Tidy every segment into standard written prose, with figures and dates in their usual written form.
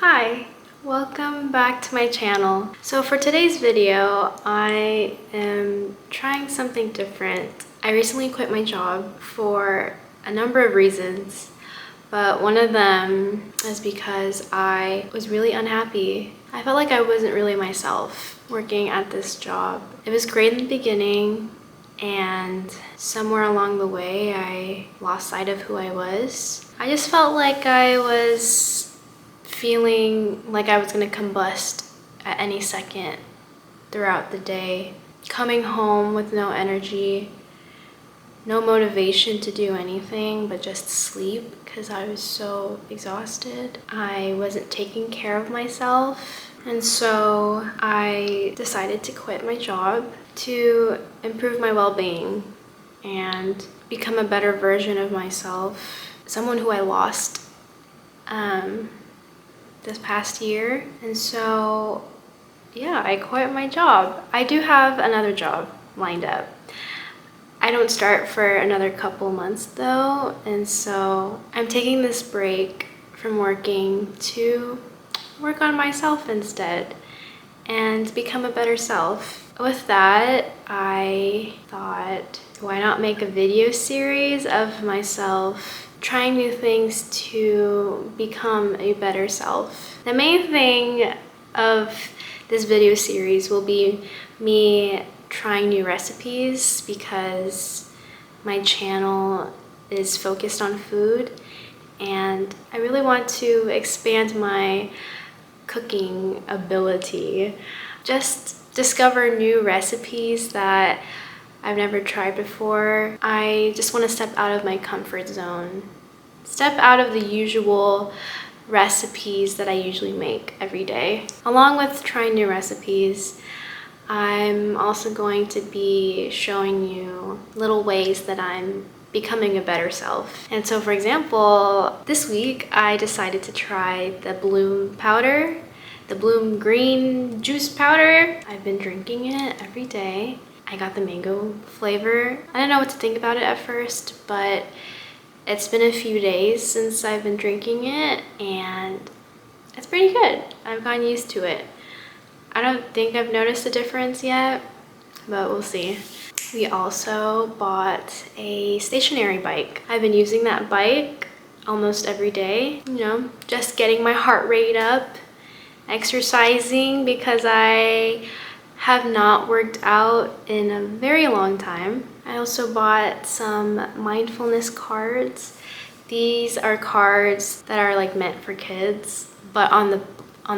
Hi, welcome back to my channel. So for today's video, I am trying something different. I recently quit my job for a number of reasons, but one of them is because I was really unhappy. I felt like I wasn't really myself working at this job. It was great in the beginning, and somewhere along the way, I lost sight of who I was. I just felt like I was feeling like I was gonna combust at any second throughout the day. Coming home with no energy, no motivation to do anything but just sleep because I was so exhausted. I wasn't taking care of myself, and so I decided to quit my job to improve my well-being and become a better version of myself, someone who I lost this past year. And so yeah, I quit my job. I do have another job lined up. I don't start for another couple months though, and so I'm taking this break from working to work on myself instead and become a better self. With that, I thought, why not make a video series of myself trying new things to become a better self. The main thing of this video series will be me trying new recipes because my channel is focused on food and I really want to expand my cooking ability. Just discover new recipes that I've never tried before. I just want to step out of my comfort zone. Step out of the usual recipes that I usually make every day. Along with trying new recipes, I'm also going to be showing you little ways that I'm becoming a better self. And so for example, this week I decided to try the Bloom powder, the Bloom green juice powder. I've been drinking it every day. I got the mango flavor. I didn't know what to think about it at first, but it's been a few days since I've been drinking it and it's pretty good. I've gotten used to it. I don't think I've noticed a difference yet, but we'll see. We also bought a stationary bike. I've been using that bike almost every day, you know, just getting my heart rate up, exercising because I have not worked out in a very long time. I also bought some mindfulness cards. These are cards that are like meant for kids, but on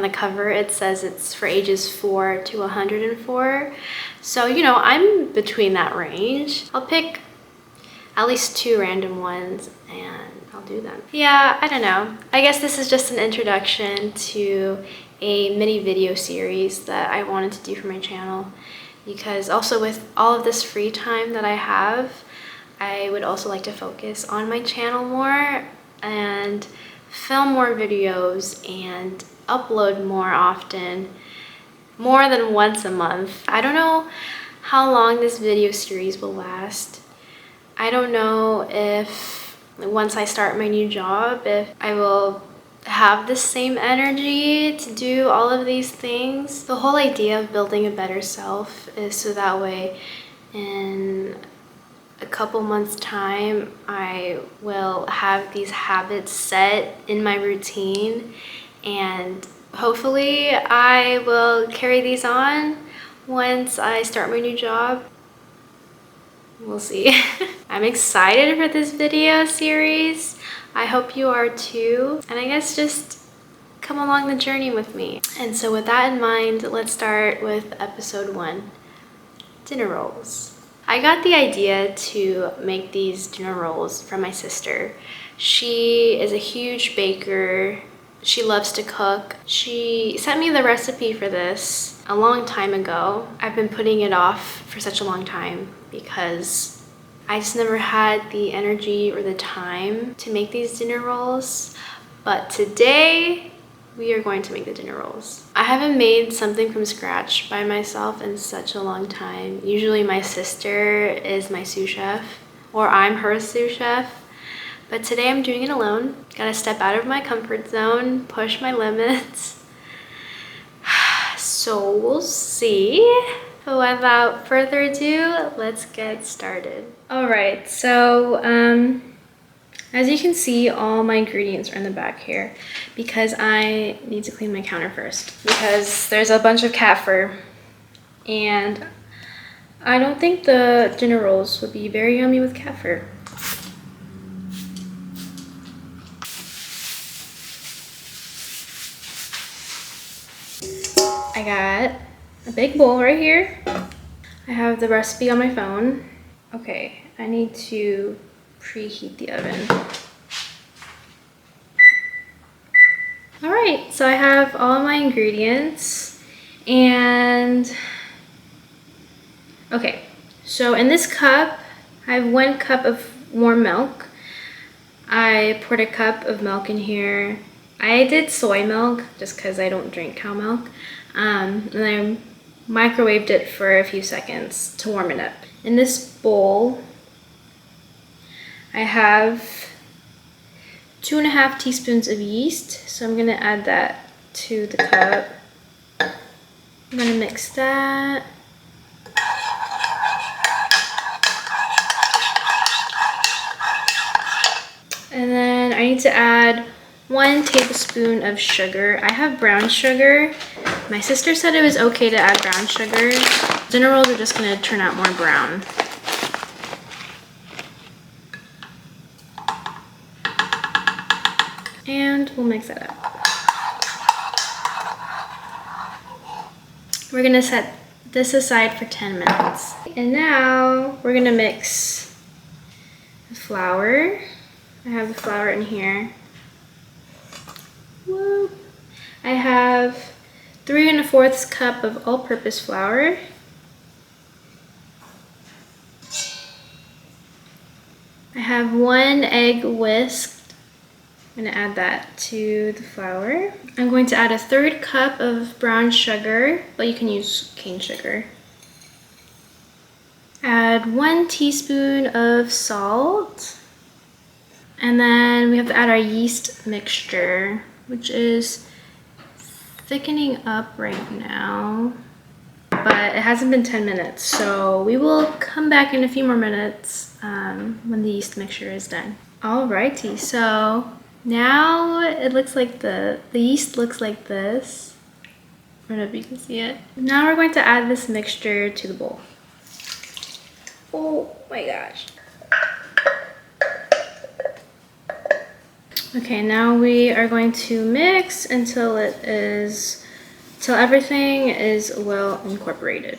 the cover it says it's for ages 4 to 104. So, you know, I'm between that range. I'll pick at least 2 random ones and I'll do them. Yeah, I don't know. I guess this is just an introduction to a mini video series that I wanted to do for my channel, because also with all of this free time that I have, I would also like to focus on my channel more and film more videos and upload more often, more than once a month. I don't know how long this video series will last. I don't know if once I start my new job, if I will have the same energy to do all of these things. The whole idea of building a better self is so that way in a couple months time I will have these habits set in my routine, and hopefully I will carry these on once I start my new job. We'll see. I'm excited for this video series. I hope you are too. And I guess just come along the journey with me. And so with that in mind, let's start with episode 1, dinner rolls. I got the idea to make these dinner rolls from my sister. She is a huge baker. She loves to cook. She sent me the recipe for this a long time ago. I've been putting it off for such a long time because I just never had the energy or the time to make these dinner rolls. But today, we are going to make the dinner rolls. I haven't made something from scratch by myself in such a long time. Usually my sister is my sous chef, or I'm her sous chef. But today I'm doing it alone. Gotta step out of my comfort zone, push my limits. So we'll see. But without further ado, let's get started. All right, so as you can see, all my ingredients are in the back here because I need to clean my counter first because there's a bunch of cat fur and I don't think the dinner rolls would be very yummy with cat fur. I got a big bowl right here. I have the recipe on my phone. Okay, I need to preheat the oven. All right, so I have all my ingredients and okay, so in this cup, I have 1 cup of warm milk. I poured a cup of milk in here. I did soy milk just because I don't drink cow milk. And I microwaved it for a few seconds to warm it up. In this bowl, I have 2½ teaspoons of yeast. So I'm gonna add that to the cup. I'm gonna mix that. And then I need to add 1 tablespoon of sugar. I have brown sugar. My sister said it was okay to add brown sugar. Dinner rolls are just gonna turn out more brown. And we'll mix that up. We're gonna set this aside for 10 minutes. And now we're gonna mix the flour. I have the flour in here. Whoop. I have 3 1/4 cup of all-purpose flour. I have 1 egg whisked. I'm gonna add that to the flour. I'm going to add 1/3 cup of brown sugar, but you can use cane sugar. Add 1 teaspoon of salt. And then we have to add our yeast mixture, which is thickening up right now, but it hasn't been 10 minutes, so we will come back in a few more minutes when the yeast mixture is done. Alrighty, so now it looks like the yeast looks like this. I don't know if you can see it. Now we're going to add this mixture to the bowl. Oh my gosh. Okay, now we are going to mix until everything is well incorporated.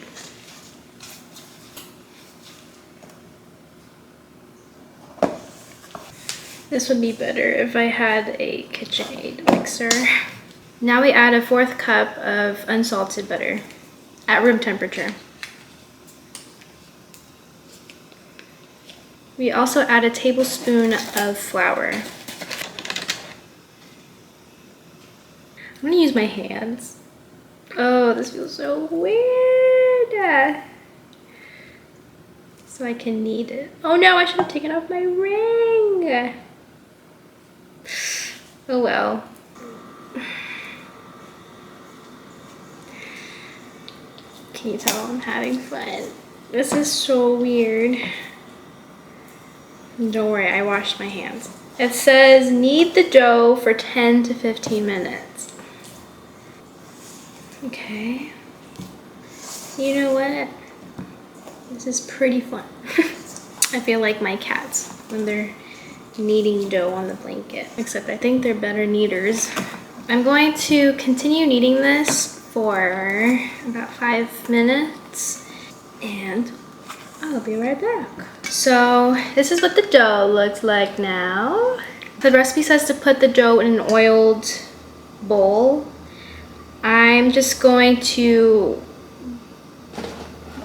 This would be better if I had a KitchenAid mixer. Now we add 1/4 cup of unsalted butter at room temperature. We also add a tablespoon of flour. I'm gonna use my hands. Oh, this feels so weird. So I can knead it. Oh no, I should have taken off my ring. Oh well. Can you tell I'm having fun? This is so weird. Don't worry, I washed my hands. It says knead the dough for 10 to 15 minutes. Okay. You know what? This is pretty fun. I feel like my cats when they're kneading dough on the blanket, except I think they're better kneaders. I'm going to continue kneading this for about 5 minutes and I'll be right back. So this is what the dough looks like now. The recipe says to put the dough in an oiled bowl. I'm just going to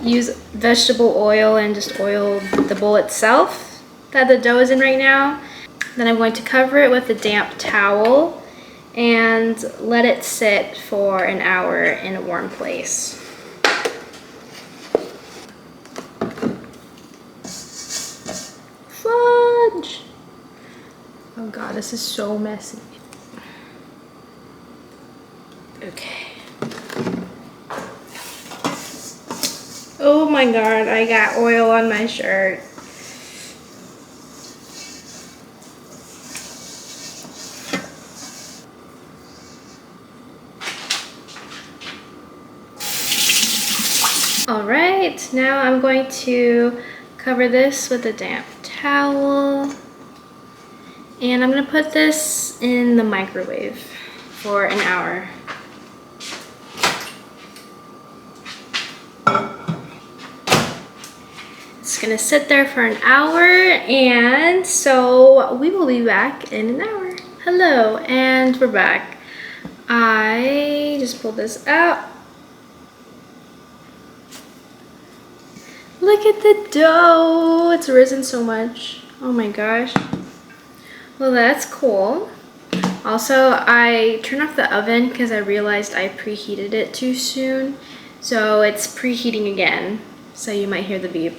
use vegetable oil and just oil the bowl itself that the dough is in right now. Then I'm going to cover it with a damp towel and let it sit for an hour in a warm place. Fudge! god, this is so messy. Okay. Oh my god, I got oil on my shirt. Alright, now I'm going to cover this with a damp towel. And I'm gonna put this in the microwave for an hour. It's gonna sit there for an hour, and so we will be back in an hour. Hello, and we're back. I just pulled this out. Look at the dough, it's risen so much. Oh my gosh. Well, that's cool. Also, I turned off the oven because I realized I preheated it too soon. So it's preheating again, so you might hear the beep.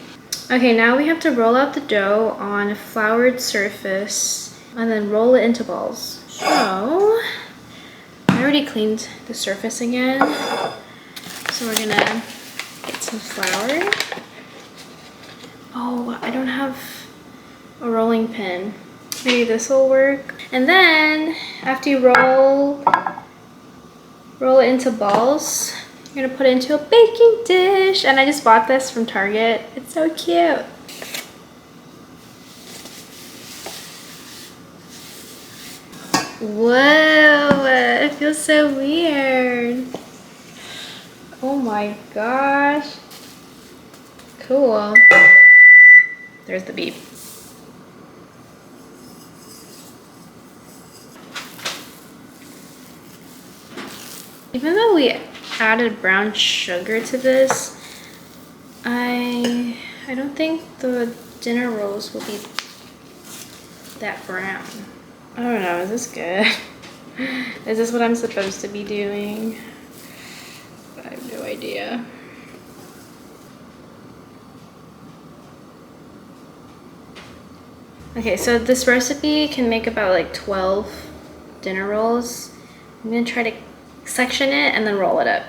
Okay, now we have to roll out the dough on a floured surface and then roll it into balls. So, I already cleaned the surface again. So we're gonna get some flour. Oh, I don't have a rolling pin. Maybe this will work. And then after you roll it into balls, you're gonna put it into a baking dish. And I just bought this from Target. It's so cute. Whoa, it feels so weird. Oh my gosh. Cool. There's the beep. Even though we added brown sugar to this, I don't think the dinner rolls will be that brown. I don't know, is this good? Is this what I'm supposed to be doing? I have no idea. Okay, so this recipe can make about like 12 dinner rolls. I'm gonna try to section it and then roll it up.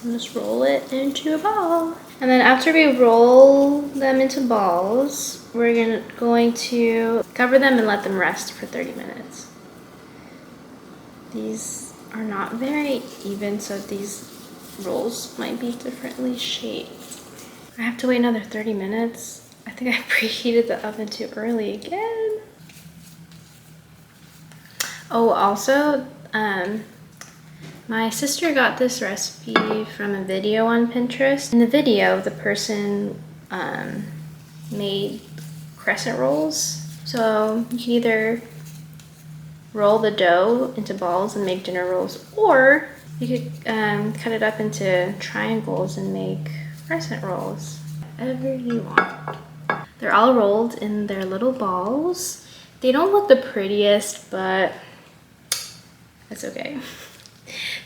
And just roll it into a ball. And then after we roll them into balls, we're going to cover them and let them rest for 30 minutes. These are not very even, so these rolls might be differently shaped. I have to wait another 30 minutes. I think I preheated the oven too early again. Oh, also, my sister got this recipe from a video on Pinterest. In the video, the person made crescent rolls. So you can either roll the dough into balls and make dinner rolls, or you could cut it up into triangles and make crescent rolls. Whatever you want. They're all rolled in their little balls. They don't look the prettiest, but that's okay.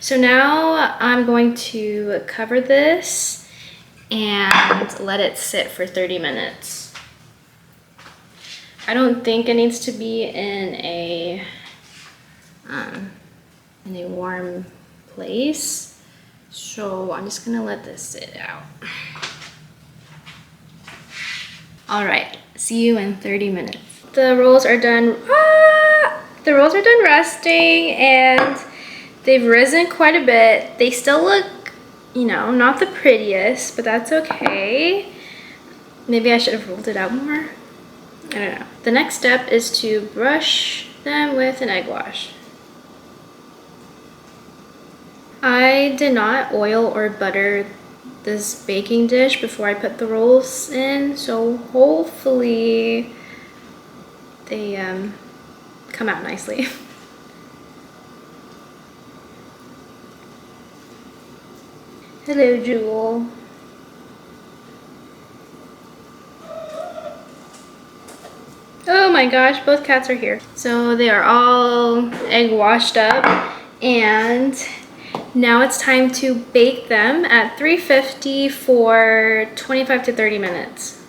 So now I'm going to cover this and let it sit for 30 minutes. I don't think it needs to be in a warm place, so I'm just gonna let this sit out. All right, see you in 30 minutes. The rolls are done. The rolls are done resting, and they've risen quite a bit. They still look, you know, not the prettiest, but that's okay. Maybe I should have rolled it out more. I don't know. The next step is to brush them with an egg wash. I did not oil or butter this baking dish before I put the rolls in, so hopefully they come out nicely. Hello, Jewel. Oh my gosh, both cats are here. So they are all egg washed up, and now it's time to bake them at 350 for 25 to 30 minutes.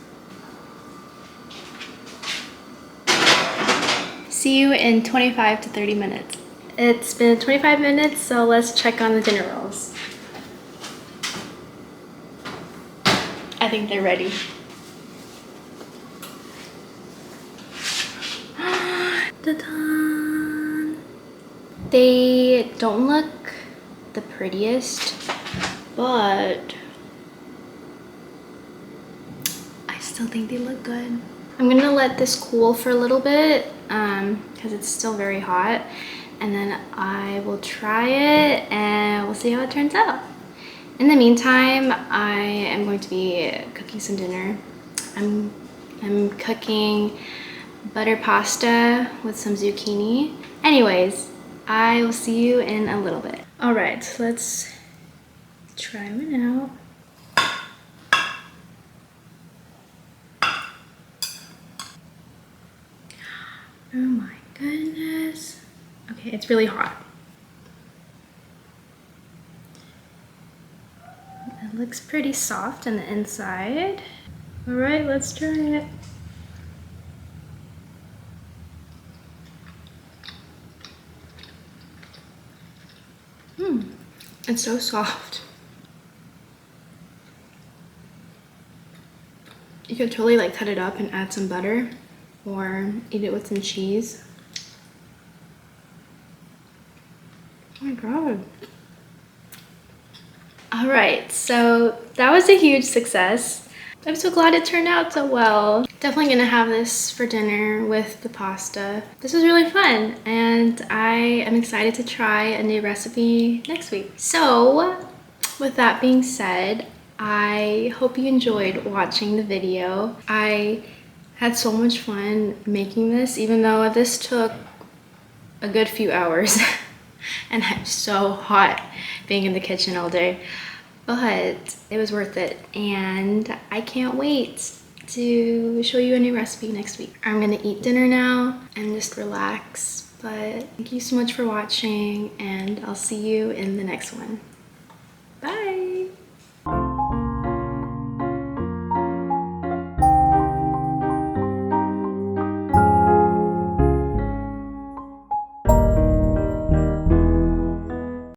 See you in 25 to 30 minutes. It's been 25 minutes, so let's check on the dinner rolls. I think they're ready. Ta-da! They don't look the prettiest, but I still think they look good. I'm gonna let this cool for a little bit because it's still very hot, and then I will try it and we'll see how it turns out. In the meantime, I am going to be cooking some dinner. I'm cooking butter pasta with some zucchini. Anyways, I will see you in a little bit. All right, let's try one out. Oh my goodness. Okay, it's really hot. It looks pretty soft on the inside. All right, let's try it. It's so soft. You could totally like cut it up and add some butter or eat it with some cheese. Oh my god. All right, so that was a huge success. I'm so glad it turned out so well. Definitely gonna have this for dinner with the pasta. This was really fun, and I am excited to try a new recipe next week. So, with that being said, I hope you enjoyed watching the video. I had so much fun making this, even though this took a good few hours. And I'm so hot being in the kitchen all day. But it was worth it, and I can't wait to show you a new recipe next week. I'm gonna eat dinner now and just relax, but thank you so much for watching, and I'll see you in the next one. Bye!